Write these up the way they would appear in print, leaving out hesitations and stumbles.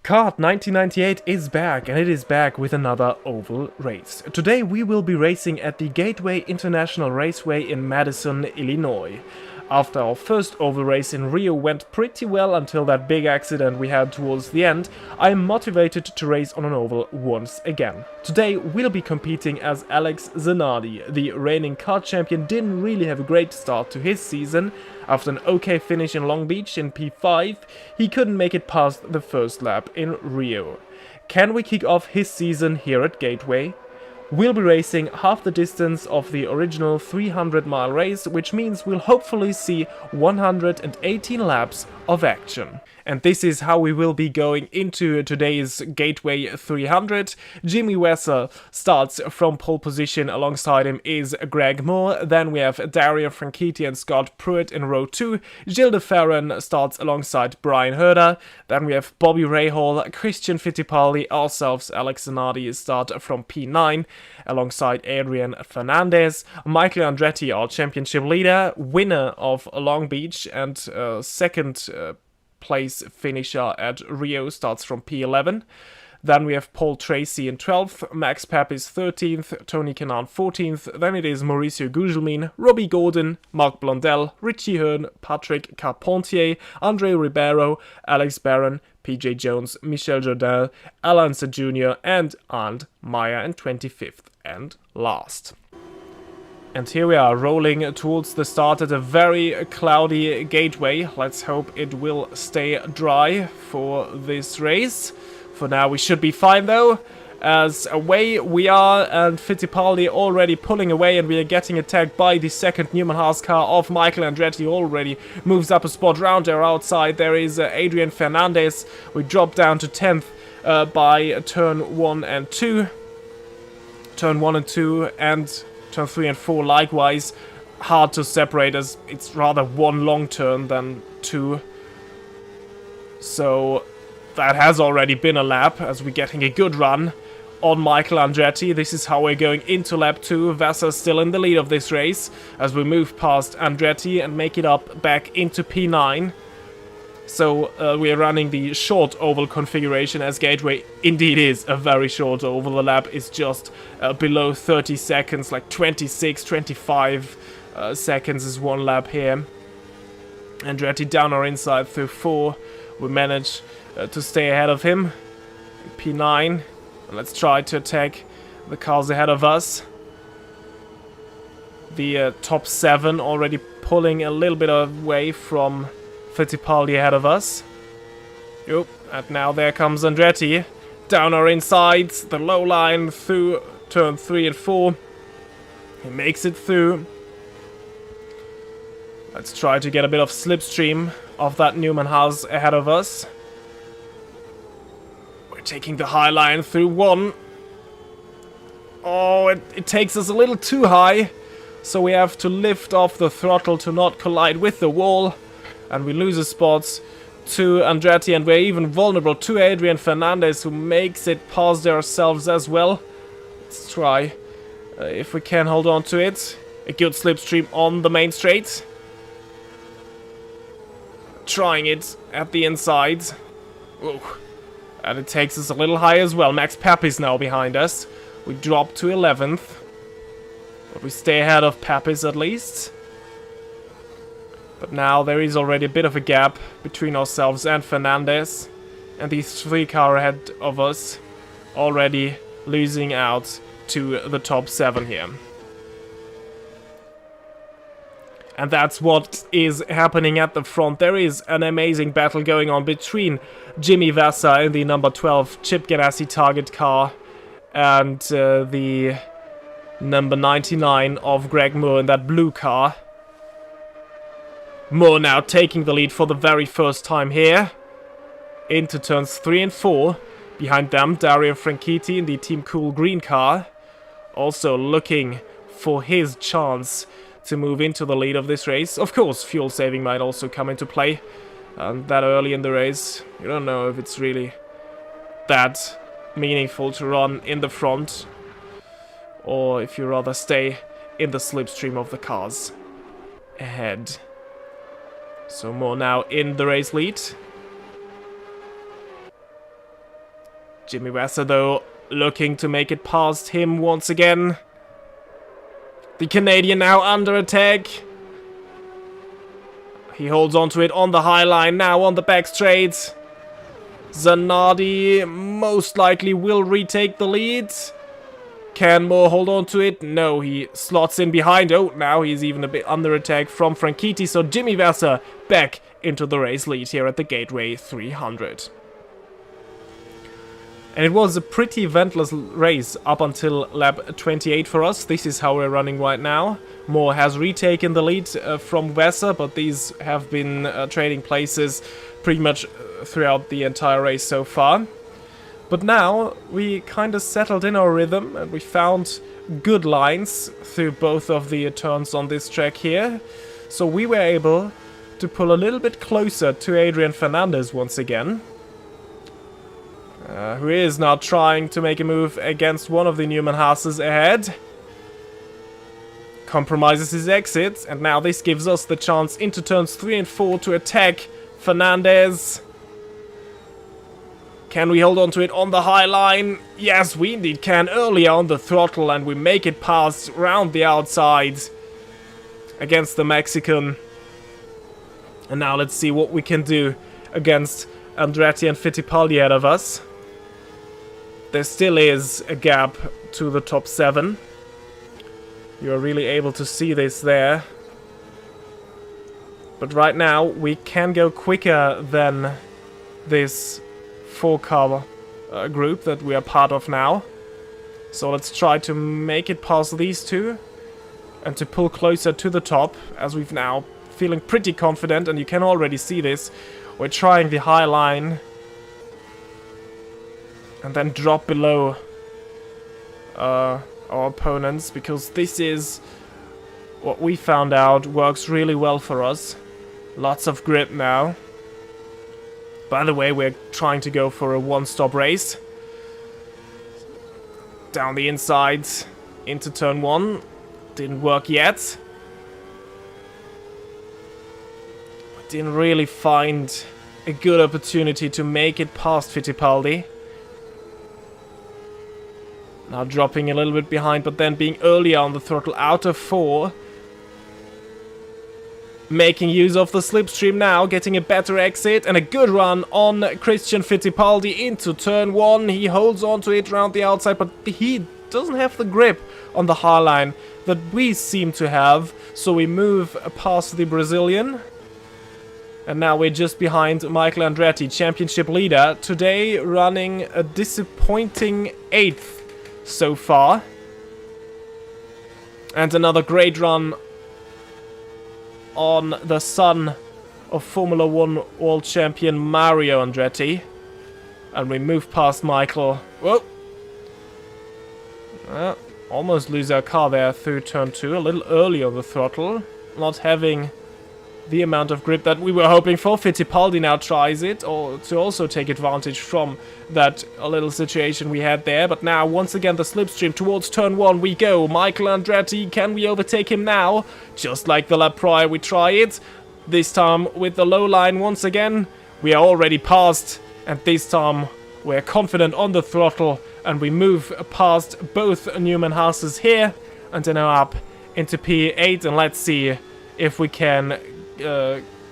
Kart 1998 is back, and it is back with another oval race. Today we will be racing at the Gateway International Raceway in Madison, Illinois. After our first oval race in Rio went pretty well until that big accident we had towards the end, I am motivated to race on an oval once again. Today we'll be competing as Alex Zanardi. The reigning kart champion didn't really have a great start to his season. After an okay finish in Long Beach in P5, he couldn't make it past the first lap in Rio. Can we kick off his season here at Gateway? We'll be racing half the distance of the original 300-mile race, which means we'll hopefully see 118 laps of action. And this is how we will be going into today's Gateway 300. Jimmy Vasser starts from pole position. Alongside him is Greg Moore. Then we have Dario Franchitti and Scott Pruitt in row 2. Gilles de Ferran starts alongside Brian Herder. Then we have Bobby Rahal, Christian Fittipaldi, ourselves, Alex Zanardi start from P9 alongside Adrian Fernandez. Michael Andretti, our championship leader, winner of Long Beach and second place finisher at Rio, starts from P11. Then we have Paul Tracy in 12th, Max Papis 13th, Tony Kanaan 14th, then it is Mauricio Gugelmin, Robbie Gordon, Marc Blondell, Richie Hearn, Patrick Carpentier, Andre Ribeiro, Alex Barron, PJ Jones, Michel Jodin, Alan Jr. and Arndt Meyer in 25th and last. And here we are, rolling towards the start at a very cloudy Gateway. Let's hope it will stay dry for this race. For now we should be fine though, as away we are, and Fittipaldi already pulling away, and we are getting attacked by the second Newman Haas car of Michael Andretti. Already moves up a spot round there outside. There is Adrian Fernandez. We drop down to 10th by turn 1 and 2. Turn 1 and 2 and turn 3 and 4 likewise hard to separate, as it's rather one long turn than two. So that has already been a lap, as we're getting a good run on Michael Andretti. This is how we're going into lap 2. Vasser still in the lead of this race as we move past Andretti and make it up back into P9. So we are running the short oval configuration, as Gateway indeed is a very short oval. The lap is just below 30 seconds, like 26, 25 seconds is one lap here. Andretti down our inside through 4. We manage to stay ahead of him. P9. Let's try to attack the cars ahead of us. The top 7 already pulling a little bit away from Fittipaldi ahead of us. Yep, and now there comes Andretti. Down our insides, the low line through turn 3 and 4. He makes it through. Let's try to get a bit of slipstream of that Newman Haas ahead of us. We're taking the high line through 1. Oh, it takes us a little too high, so we have to lift off the throttle to not collide with the wall. And we lose a spot to Andretti, and we're even vulnerable to Adrian Fernandez, who makes it past ourselves as well. Let's try if we can hold on to it. A good slipstream on the main straight. Trying it at the inside. Ooh. And it takes us a little high as well. Max Papis now behind us. We drop to 11th. But we stay ahead of Papis at least. But now there is already a bit of a gap between ourselves and Fernandez. And these 3 cars ahead of us already losing out to the top 7 here. And that's what is happening at the front. There is an amazing battle going on between Jimmy Vasser in the number 12 Chip Ganassi target car and the number 99 of Greg Moore in that blue car. Moore now taking the lead for the very first time here. Into turns 3 and 4. Behind them, Dario Franchitti in the Team Cool green car. Also looking for his chance to move into the lead of this race. Of course, fuel saving might also come into play. That early in the race, you don't know if it's really that meaningful to run in the front, or if you rather stay in the slipstream of the cars ahead. So Moore now in the race lead. Jimmy Vasser, though, looking to make it past him once again. The Canadian now under attack. He holds onto it on the high line, now on the back straight. Zanardi most likely will retake the lead. Can Moore hold on to it? No, he slots in behind. Oh, now he's even a bit under attack from Franchitti. So Jimmy Vasser back into the race lead here at the Gateway 300. And it was a pretty eventless race up until lap 28 for us. This is how we're running right now. Moore has retaken the lead from Vasser, but these have been trading places pretty much throughout the entire race so far. But now we kind of settled in our rhythm and we found good lines through both of the turns on this track here. So we were able to pull a little bit closer to Adrian Fernandez once again. Who is now trying to make a move against one of the Newman Haas's ahead. Compromises his exit, and now this gives us the chance into turns 3 and 4 to attack Fernandez. Can we hold on to it on the high line? Yes, we indeed can. Earlier on the throttle, and we make it past round the outside against the Mexican. And now let's see what we can do against Andretti and Fittipaldi ahead of us. There still is a gap to the top 7. You're really able to see this there. But right now, we can go quicker than this 4-car group that we are part of now. So let's try to make it past these two and to pull closer to the top, as we've now feeling pretty confident, and you can already see this. We're trying the high line and then drop below our opponents, because this is what we found out works really well for us. Lots of grip now. By the way, we're trying to go for a one-stop race. Down the inside into turn 1. Didn't work yet. Didn't really find a good opportunity to make it past Fittipaldi. Now dropping a little bit behind, but then being earlier on the throttle out of 4. Making use of the slipstream now, getting a better exit and a good run on Christian Fittipaldi into turn 1. He holds on to it around the outside, but he doesn't have the grip on the high line that we seem to have. So we move past the Brazilian. And now we're just behind Michael Andretti, championship leader. Today running a disappointing 8th so far. And another great run on the son of Formula 1 world champion Mario Andretti. And we move past Michael. Whoa! Almost lose our car there through turn 2. A little early on the throttle. Not having the amount of grip that we were hoping for. Fittipaldi now tries it, or to also take advantage from that little situation we had there. But now, once again, the slipstream towards turn 1 we go. Michael Andretti, can we overtake him now? Just like the lap prior, we try it. This time with the low line once again. We are already past, and this time we're confident on the throttle, and we move past both Newman Houses here, and then up into P8, and let's see if we can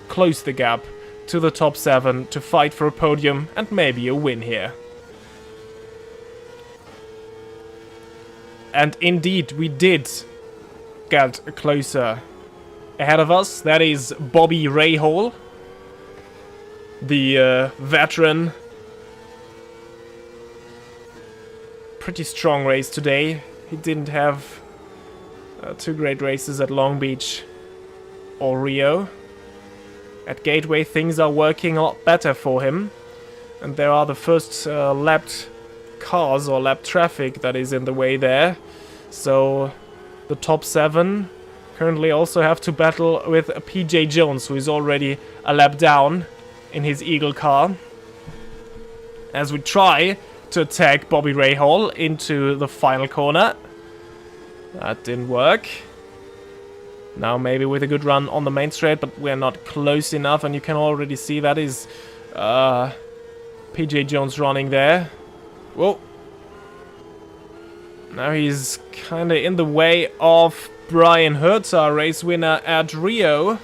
close the gap to the top 7 to fight for a podium and maybe a win here. And indeed, we did get closer. Ahead of us, that is Bobby Rahal, the veteran. Pretty strong race today. He didn't have two great races at Long Beach or Rio. At Gateway, things are working a lot better for him. And there are the first lapped cars or lap traffic that is in the way there. So the top 7 currently also have to battle with PJ Jones, who is already a lap down in his Eagle car. As we try to attack Bobby Rahal into the final corner. That didn't work. Now maybe with a good run on the main straight, but we're not close enough, and you can already see that is PJ Jones running there. Whoa. Now he's kind of in the way of Brian Herta, race winner at Rio.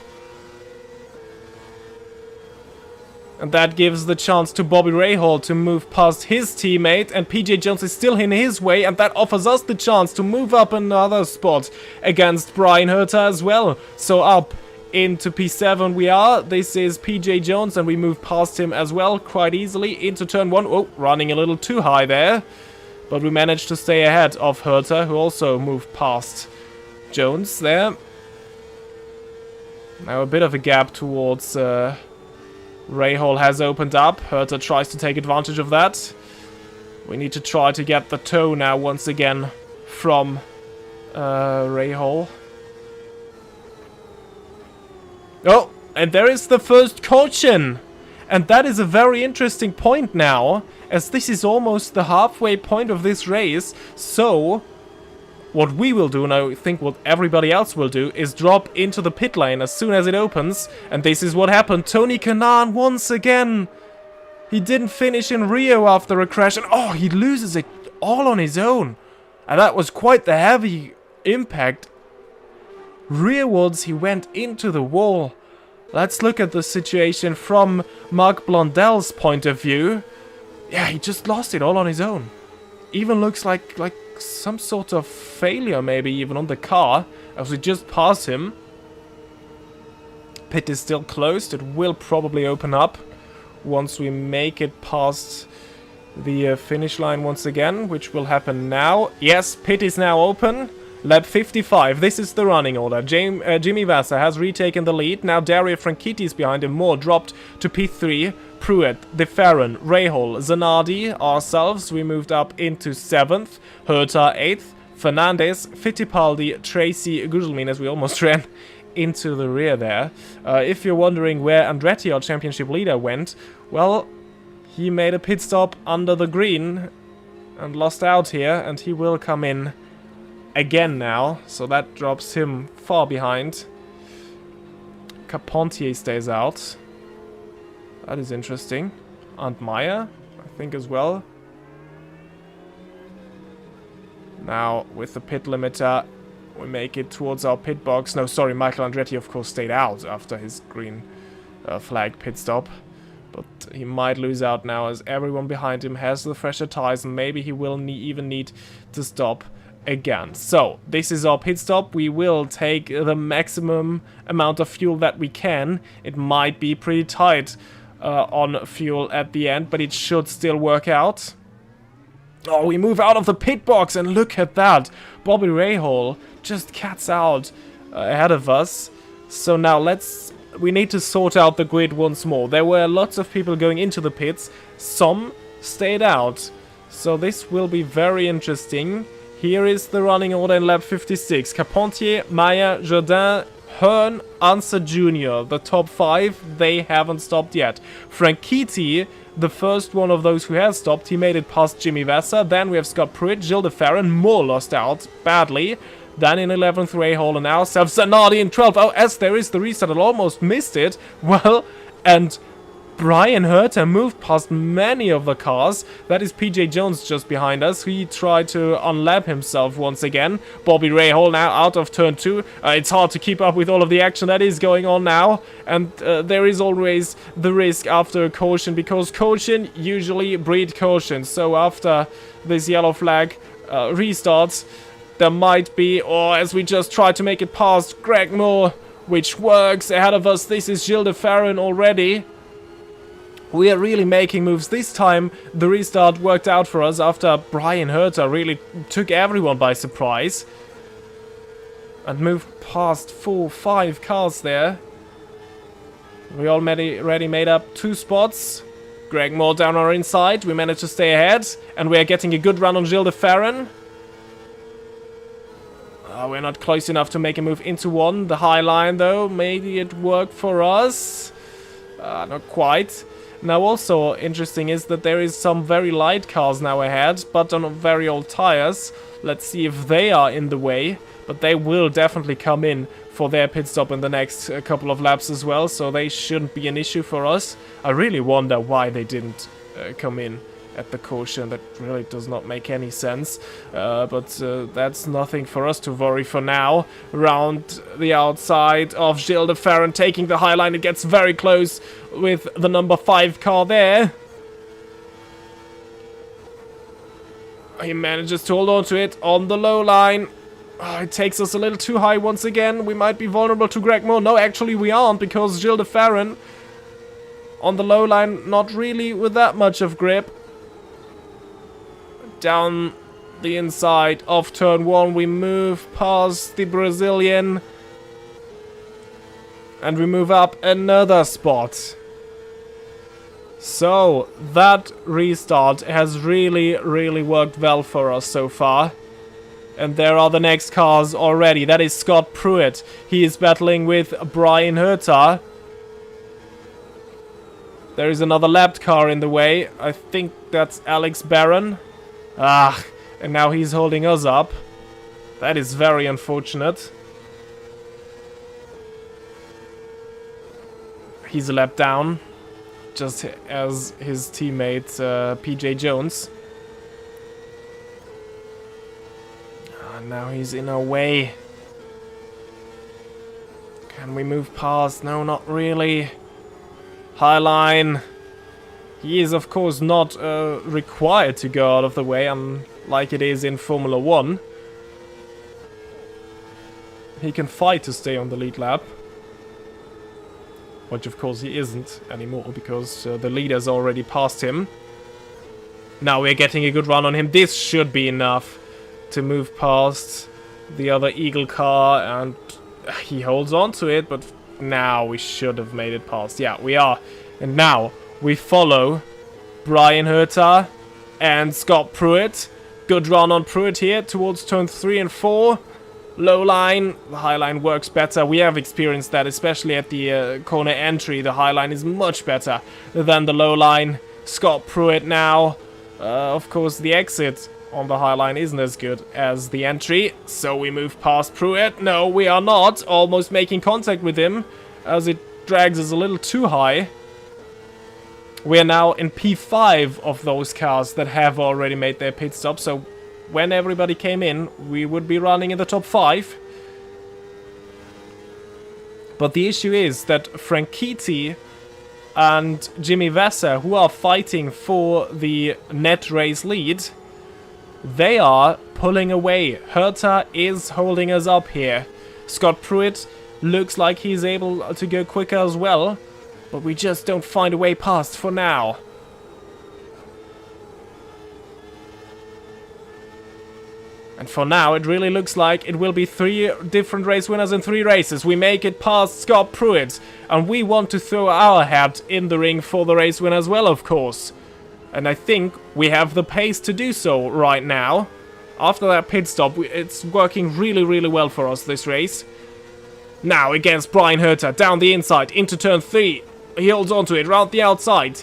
And that gives the chance to Bobby Rahal to move past his teammate, and PJ Jones is still in his way, and that offers us the chance to move up another spot against Brian Herta as well. So up into P7 we are. This is PJ Jones, and we move past him as well quite easily into turn 1. Oh, running a little too high there. But we managed to stay ahead of Herta, who also moved past Jones there. Now a bit of a gap towards Rahal has opened up. Herta tries to take advantage of that. We need to try to get the toe now once again from Rahal. Oh, and there is the first caution. And that is a very interesting point now, as this is almost the halfway point of this race. So what we will do, and I think what everybody else will do, is drop into the pit lane as soon as it opens. And this is what happened. Tony Kanaan once again. He didn't finish in Rio after a crash. And oh, he loses it all on his own. And that was quite the heavy impact. Rearwards, he went into the wall. Let's look at the situation from Mark Blondel's point of view. Yeah, he just lost it all on his own. Even looks like some sort of failure, maybe even on the car, as we just pass him. Pit is still closed. It will probably open up once we make it past the finish line once again, which will happen now. Yes, pit is now open. Lap 55. This is the running order. Jimmy Vasser has retaken the lead. Now Dario Franchitti is behind him. Moore dropped to P3. Pruitt, De Ferran, Rahal, Zanardi, ourselves. We moved up into 7th. Herta 8th. Fernandez, Fittipaldi, Tracy, Gugelmin, as we almost ran into the rear there. If you're wondering where Andretti, our championship leader, went, well, he made a pit stop under the green and lost out here, and he will come in again now, so that drops him far behind. Carpentier stays out. That is interesting. And Meyer, I think, as well. Now, with the pit limiter, we make it towards our pit box. No, sorry, Michael Andretti, of course, stayed out after his green flag pit stop. But he might lose out now, as everyone behind him has the fresher tires, and maybe he will even need to stop again. So, this is our pit stop. We will take the maximum amount of fuel that we can. It might be pretty tight on fuel at the end, but it should still work out. Oh, we move out of the pit box, and look at that. Bobby Rahal just cats out ahead of us. So now we need to sort out the grid once more. There were lots of people going into the pits. Some stayed out. So this will be very interesting. Here is the running order in lap 56. Carpentier, Meyer, Jourdain, Hearn, Anser Jr. The top 5, they haven't stopped yet. Franchitti, the first one of those who has stopped, he made it past Jimmy Vasser. Then we have Scott Pruitt, Gilles de Ferran, Moore lost out badly. Then in 11th, Rahal and ourselves, Zanardi in 12th. Oh, as there is the restart, I almost missed it. Well, and Brian Herta moved past many of the cars. That is PJ Jones just behind us. He tried to unlap himself once again. Bobby Rahal now out of turn 2. It's hard to keep up with all of the action that is going on now. And there is always the risk after a caution, because caution usually breed caution. So after this yellow flag restarts, there might be, or as we just tried to make it past Greg Moore, which works ahead of us. This is Gilles de Ferran already. We are really making moves. This time the restart worked out for us after Brian Herta really took everyone by surprise. And moved past 4-5 cars there. We already made up 2 spots. Greg Moore down our inside. We managed to stay ahead. And we are getting a good run on Gilles de Ferran. We're not close enough to make a move into 1. The high line though, maybe it worked for us. Not quite. Now also interesting is that there is some very light cars now ahead, but on very old tires. Let's see if they are in the way, but they will definitely come in for their pit stop in the next couple of laps as well, so they shouldn't be an issue for us. I really wonder why they didn't come in at the caution. That really does not make any sense. But that's nothing for us to worry for now. Around the outside of Gilles de Ferran taking the high line. It gets very close with the number 5 car there. He manages to hold on to it on the low line. Oh, it takes us a little too high once again. We might be vulnerable to Greg Moore. No, actually we aren't, because Gilles de Ferran on the low line, not really with that much of grip. Down the inside of turn 1, we move past the Brazilian. And we move up another spot. So, that restart has really worked well for us so far. And there are the next cars already. That is Scott Pruitt. He is battling with Brian Herta. There is another lapped car in the way. I think that's Alex Barron. Ah, and now he's holding us up. That is very unfortunate. He's a lap down, just as his teammate PJ Jones. Now he's in our way. Can we move past? No, not really. High line. He is, of course, not required to go out of the way, unlike it is in Formula 1. He can fight to stay on the lead lap. Which, of course, he isn't anymore, because the leader's already passed him. Now we're getting a good run on him. This should be enough to move past the other Eagle car, and he holds on to it, but now we should have made it past. Yeah, we are. And now we follow Brian Herta and Scott Pruitt. Good run on Pruitt here towards turn 3 and 4. Low line, the high line works better. We have experienced that, especially at the corner entry. The high line is much better than the low line. Scott Pruitt now. Of course, the exit on the high line isn't as good as the entry, so we move past Pruitt. No, we are not. Almost making contact with him as it drags us a little too high. We are now in P5 of those cars that have already made their pit stop, so when everybody came in, we would be running in the top 5. But the issue is that Franchitti and Jimmy Vasser, who are fighting for the net race lead, they are pulling away. Herta is holding us up here. Scott Pruitt looks like he's able to go quicker as well, but we just don't find a way past for now. And for now, it really looks like it will be 3 different race winners in 3 races. We make it past Scott Pruitt, and we want to throw our hat in the ring for the race win as well, of course. And I think we have the pace to do so right now. After that pit stop, it's working really well for us, this race. Now against Brian Herta, down the inside, into turn 3. He holds onto it, round the outside.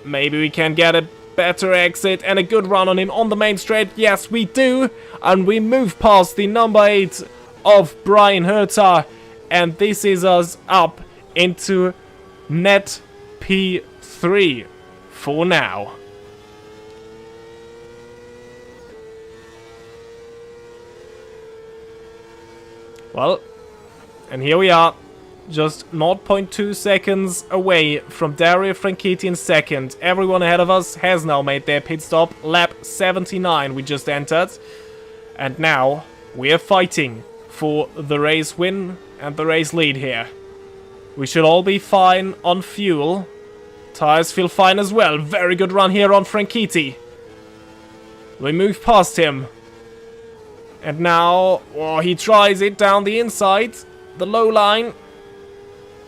Maybe we can get a better exit and a good run on him on the main straight. Yes, we do. And we move past the number 8 of Brian Herta. And this is us up into net P3 for now. Well, and here we are. Just 0.2 seconds away from Dario Franchitti in second. Everyone ahead of us has now made their pit stop. Lap 79 we just entered. And now we are fighting for the race win and the race lead here. We should all be fine on fuel. Tires feel fine as well. Very good run here on Franchitti. We move past him. And now, oh, he tries it down the inside. The low line.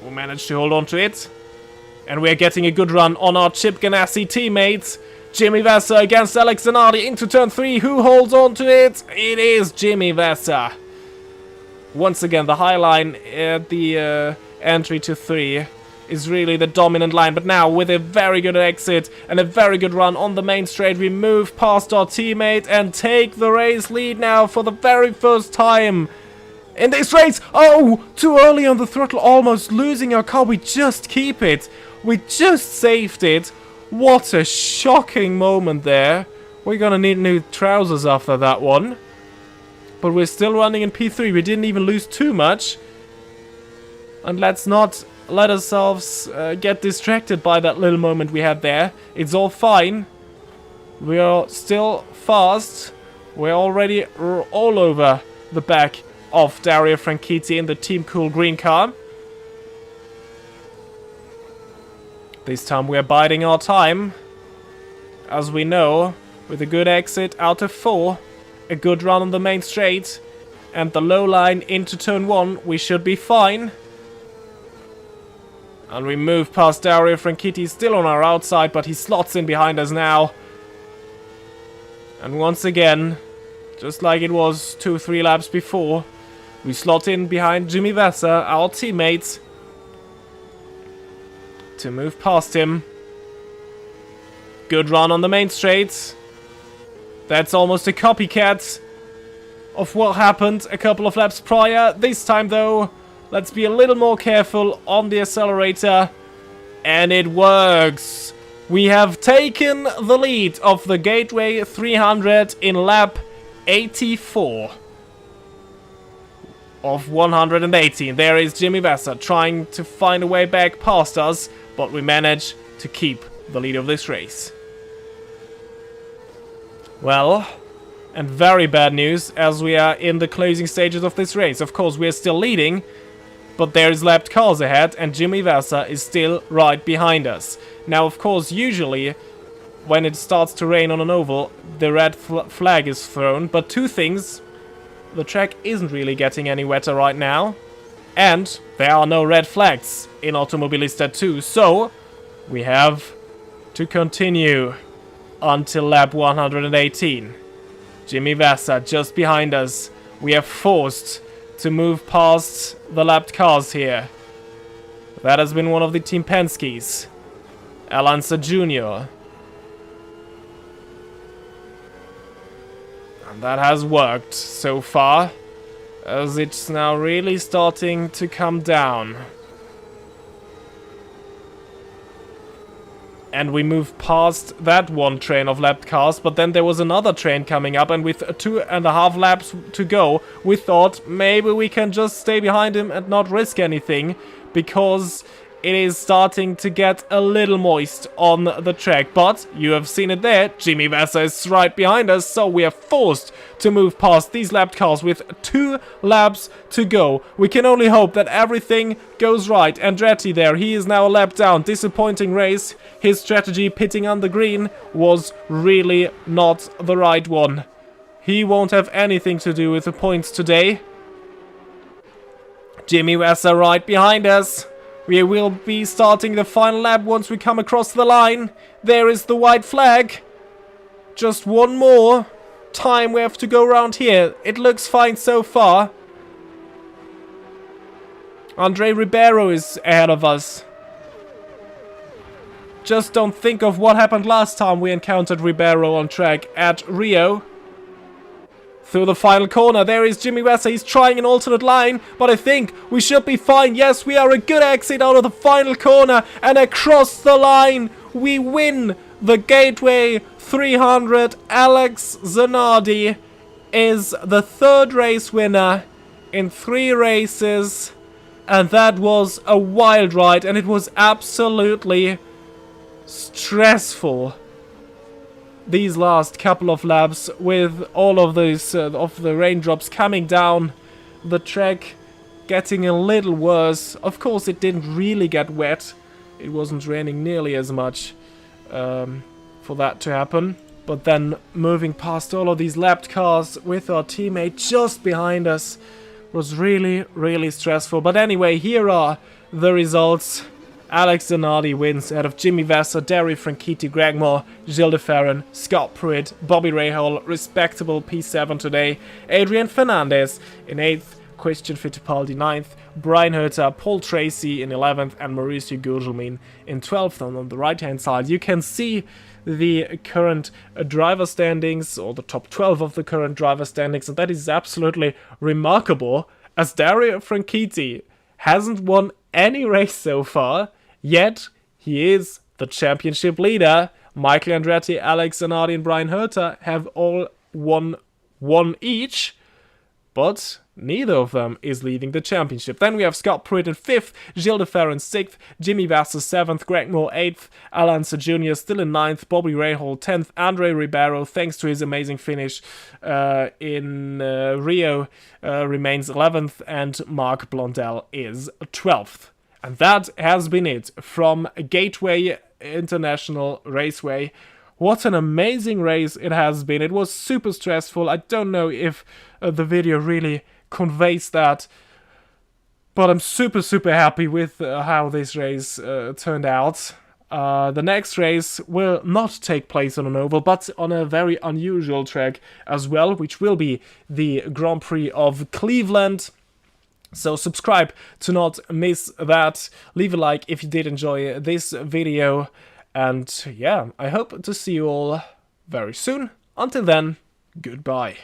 We'll manage to hold on to it. And we're getting a good run on our Chip Ganassi teammates. Jimmy Vasser against Alex Zanardi into turn 3. Who holds on to it? It is Jimmy Vasser. Once again, the high line at the entry to 3 is really the dominant line. But now, with a very good exit and a very good run on the main straight, we move past our teammate and take the race lead now for the very first time in this race. Oh, too early on the throttle, almost losing our car. We just keep it. We just saved it What a shocking moment there. We're gonna need new trousers after that one. But we're still running in P3. We didn't even lose too much. And let's not let ourselves get distracted by that little moment we had there. It's all fine. We are still fast. We're already all over the back of Dario Franchitti in the Team Cool green car. This time we're biding our time. As we know, with a good exit out of 4, a good run on the main straight, and the low line into turn 1, we should be fine. And we move past Dario Franchitti, still on our outside, but he slots in behind us now. And once again, just like it was 2-3 laps before, we slot in behind Jimmy Vasser, our teammate, to move past him. Good run on the main straight. That's almost a copycat of what happened a couple of laps prior. This time though, let's be a little more careful on the accelerator. And it works. We have taken the lead of the Gateway 300 in lap 84 of 118. There is Jimmy Vasser trying to find a way back past us, but we manage to keep the lead of this race. Well, and very bad news as we are in the closing stages of this race. Of course, we are still leading, but there is lapped cars ahead and Jimmy Vasser is still right behind us. Now, of course, usually when it starts to rain on an oval, the red flag is thrown. But two things: the track isn't really getting any wetter right now, and there are no red flags in Automobilista 2, so we have to continue until lap 118. Jimmy Vasser just behind us. We are forced to move past the lapped cars here. That has been one of the Team Penske's. Alanza Jr. And that has worked so far, as it's now really starting to come down. And we moved past that one train of lapped cars, but then there was another train coming up, and with 2.5 laps to go, we thought maybe we can just stay behind him and not risk anything, because it is starting to get a little moist on the track. But you have seen it there, Jimmy Vasser is right behind us, so we are forced to move past these lapped cars with 2 laps to go. We can only hope that everything goes right. Andretti there, he is now a lap down. Disappointing race. His strategy pitting on the green was really not the right one. He won't have anything to do with the points today. Jimmy Vasser right behind us. We will be starting the final lap once we come across the line. There is the white flag. Just one more time we have to go around here. It looks fine so far. Andre Ribeiro is ahead of us. Just don't think of what happened last time we encountered Ribeiro on track at Rio. Through the final corner, there is Jimmy Vasser. He's trying an alternate line, but I think we should be fine. Yes, we are a good exit out of the final corner, and across the line, we win the Gateway 300. Alex Zanardi is the 3rd race winner in 3 races, and that was a wild ride, and it was absolutely stressful these last couple of laps with all of those of the raindrops coming down, the track getting a little worse. Of course, it didn't really get wet. It wasn't raining nearly as much for that to happen. But then moving past all of these lapped cars with our teammate just behind us was really, really stressful. But anyway, here are the results. Alex Zanardi wins out of Jimmy Vasser, Dario Franchitti, Greg Moore, Gilles de Ferran, Scott Pruitt, Bobby Rahal, respectable P7 today, Adrian Fernandez in 8th, Christian Fittipaldi 9th, Brian Herter, Paul Tracy in 11th, and Mauricio Gugelmin in 12th. And on the right hand side you can see the current driver standings, or the top 12 of the current driver standings, and that is absolutely remarkable, as Dario Franchitti hasn't won any race so far, yet he is The championship leader, Michael Andretti, Alex Zanardi and Brian Herta, have all won one each, but neither of them is leading the championship. Then we have Scott Pruitt in 5th, Gilles de Ferrer in 6th, Jimmy Vasser 7th, Greg Moore 8th, Alonso Jr. still in 9th, Bobby Rahal 10th, Andre Ribeiro, thanks to his amazing finish in Rio, remains 11th, and Mark Blondell is 12th. And that has been it from Gateway International Raceway. What an amazing race it has been. It was super stressful. I don't know if the video really conveys that, but I'm super happy with how this race turned out. The next race will not take place on an oval, but on a very unusual track as well, which will be the Grand Prix of Cleveland. So subscribe to not miss that. Leave a like if you did enjoy this video. And yeah, I hope to see you all very soon. Until then, goodbye.